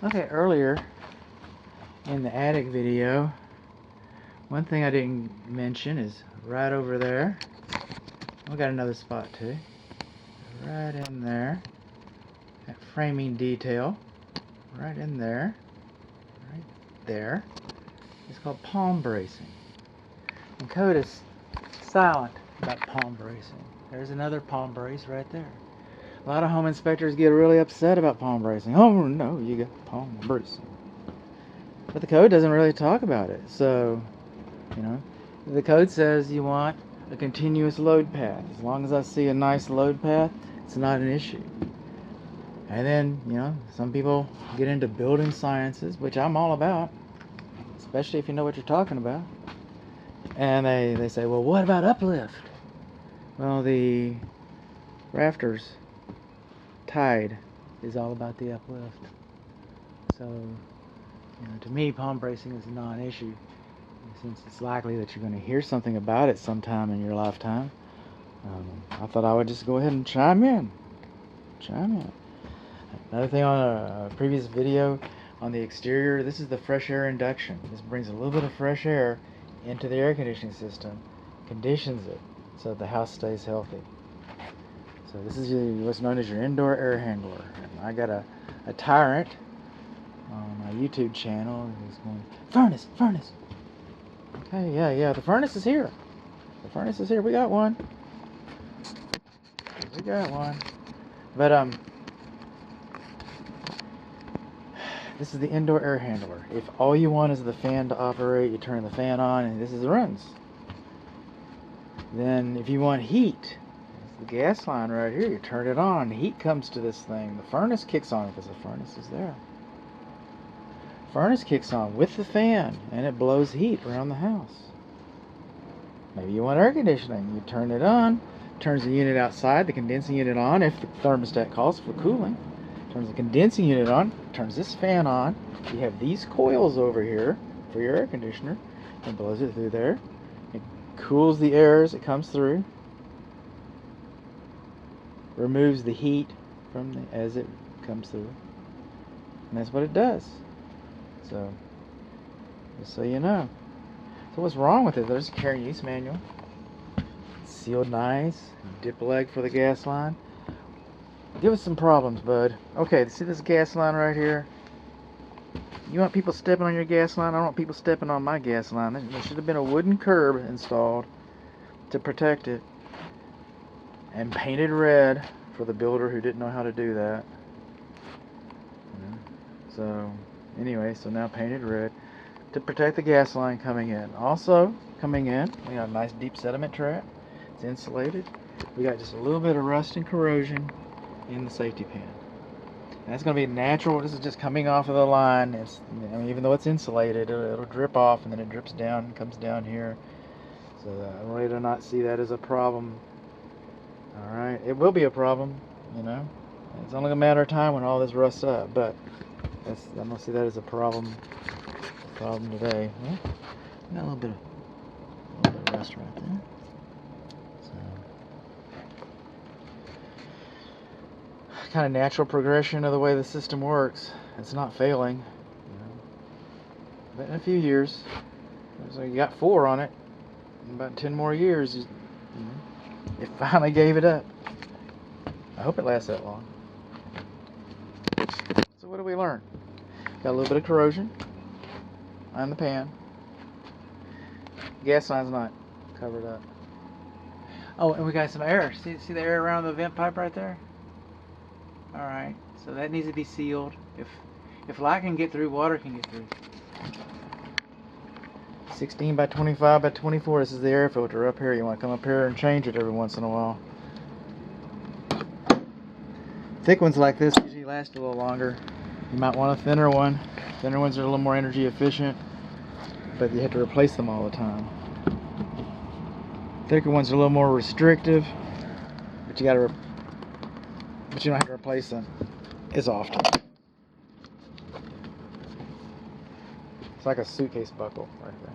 Okay, earlier in the attic video, one thing I didn't mention is right over there. We got another spot too. Right in there. That framing detail. Right in there. Right there. It's called palm bracing. And code is silent about palm bracing. There's another palm brace right there. A lot of home inspectors get really upset about palm bracing. Oh no, you got palm bracing. But the code doesn't really talk about it. So, the code says you want a continuous load path. As long as I see a nice load path, it's not an issue. And then, some people get into building sciences, which I'm all about, especially if you know what you're talking about. And they say, well, what about uplift? Well, the rafters tide is all about the uplift. So, to me, palm bracing is a non-issue, since it's likely that you're going to hear something about it sometime in your lifetime. I thought I would just go ahead and chime in. Another thing on a previous video on the exterior, this is the fresh air induction. This brings a little bit of fresh air into the air conditioning system, conditions it so that the house stays healthy. So this is what's known as your indoor air handler. And I got a tyrant on my YouTube channel who's going, furnace. Okay, yeah, the furnace is here. We got one. But this is the indoor air handler. If all you want is the fan to operate, you turn the fan on and this is the runs. Then if you want heat, the gas line right here, you turn it on, heat comes to this thing. The furnace kicks on because the furnace is there. Furnace kicks on with the fan and it blows heat around the house. Maybe you want air conditioning. You turn it on, turns the unit outside, the condensing unit on if the thermostat calls for cooling. Turns the condensing unit on, turns this fan on. You have these coils over here for your air conditioner. It blows it through there. It cools the air as it comes through. Removes the heat as it comes through. And that's what it does. So, just so you know. So what's wrong with it? There's a care and use manual. It's sealed nice. Dip leg for the gas line. Give us some problems, bud. Okay, see this gas line right here? You want people stepping on your gas line? I don't want people stepping on my gas line. There should have been a wooden curb installed to protect it. And painted red for the builder who didn't know how to do that. So, anyway, so now painted red to protect the gas line coming in. Also, coming in, we got a nice deep sediment trap. It's insulated. We got just a little bit of rust and corrosion in the safety pan. And that's going to be natural. This is just coming off of the line. Even though it's insulated, it'll drip off and then it drips down and comes down here. So I really do not see that as a problem. All right, it will be a problem, It's only a matter of time when all this rusts up, but I don't see that as a problem today. Well, got a little bit of rust right there. So, kind of natural progression of the way the system works. It's not failing, But in a few years, so you got 4 on it. In about 10 more years, it finally gave it up. I hope it lasts that long. So what do we learn? Got a little bit of corrosion on the pan. Gas line's not covered up. Oh, and we got some air. See the air around the vent pipe right there? Alright, so that needs to be sealed. If light can get through, water can get through. 16 by 25 by 24, this is the air filter up here. You want to come up here and change it every once in a while. Thick ones like this usually last a little longer. You might want a thinner one. Thinner ones are a little more energy efficient, but you have to replace them all the time. Thicker ones are a little more restrictive, but you don't have to replace them as often. It's like a suitcase buckle right there.